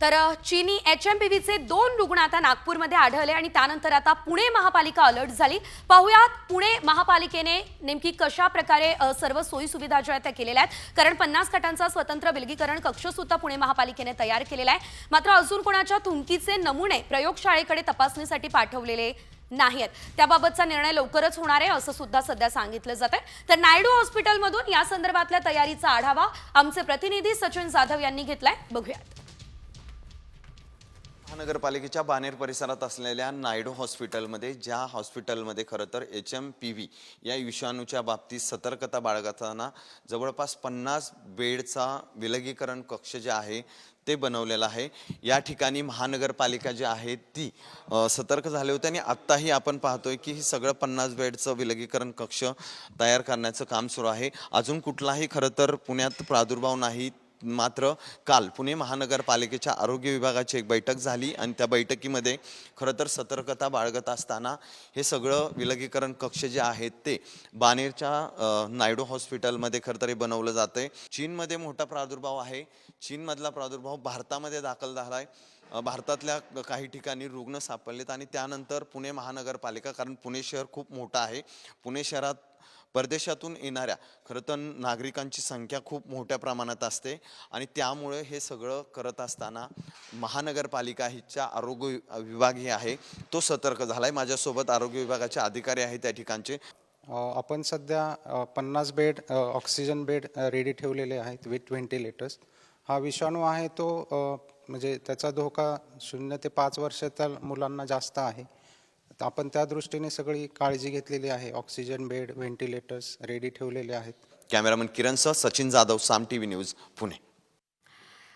तर चीनी HMPVचे 2 रुग्ण आता नागपूरमध्ये आढळले आणि त्यानंतर आता पुणे महापालिका अलर्ट झाली। पाहूयात पुणे महापालिकेने नेमकी कशा प्रकारे सर्व सोयी सुविधा ज्या त्या केलेल्या आहेत, कारण 50 खाटांचा स्वतंत्र विलगीकरण कक्ष सुद्धा पुणे महापालिकेने तयार केलेला आहे। मात्र अजून कोणाच्या थुंकीचे नमुने प्रयोगशाळेकडे तपासणीसाठी पाठवलेले नाही आहेत। त्याबाबतचा निर्णय लवकरच होणार आहे असं सुद्धा सध्या सांगितलं जातंय। तर नायडू हॉस्पिटलमधून या संदर्भातल्या तयारीचा आढावा आमचे प्रतिनिधी सचिन जाधव यांनी घेतलाय, बघूयात। महानगरपालिकेच्या बानेर परिसरात असलेल्या नायडू हॉस्पिटलमध्ये ज्या हॉस्पिटलमध्ये खरं तर HMPV या विषाणूच्या बाबतीत सतर्कता बाळगताना जवळपास 50 बेडचा विलगीकरण कक्ष जे आहे ते बनवलेला आहे। या ठिकाणी महानगरपालिका जी आहे ती सतर्क झाले होते आणि आत्ताही आपण पाहतोय की हे सगळं 50 बेडचं विलगीकरण कक्ष तयार करण्याचं काम सुरू आहे। अजून कुठलाही खरं तर पुण्यात प्रादुर्भाव नाही। मात्र काल पुणे महानगरपालिकेच्या आरोग्य विभागाची एक बैठक झाली आणि त्या बैठकीमध्ये खरं तर सतर्कता बाळगत असताना हे सगळं विलगीकरण कक्ष जे आहेत ते बानेरच्या नायडू हॉस्पिटलमध्ये खरं तर बनवलं जातंय। चीनमध्ये मोठा प्रादुर्भाव आहे। चीनमधला प्रादुर्भाव भारतामध्ये दाखल झाला आहे। भारतातल्या काही ठिकाणी रुग्ण सापडलेत आणि त्यानंतर पुणे महानगरपालिका, कारण पुणे शहर खूप मोठं आहे, पुणे शहरात परदेशातून येणाऱ्या खरं तर नागरिकांची संख्या खूप मोठ्या प्रमाणात असते आणि त्यामुळे हे सगळं करत असताना महानगरपालिका हिच्या आरोग्य विभाग हे आहे तो सतर्क झालाय। माझ्यासोबत आरोग्य विभागाचे अधिकारी आहेत त्या ठिकाणचे। आपण सध्या 50 बेड ऑक्सिजन बेड रेडी ठेवलेले आहेत विथ व्हेंटिलेटर्स। हा विषाणू आहे तो म्हणजे त्याचा धोका 0 ते 5 वर्षाच्या मुलांना जास्त आहे। आपण त्या दृष्टीने सगळी काळजी घेतलेली आहे। ऑक्सिजन बेड, व्हेंटिलेटर्स रेडी ठेवलेले आहेत। कॅमेरामन किरण सह सचिन जाधव, साम TV न्यूज, पुणे।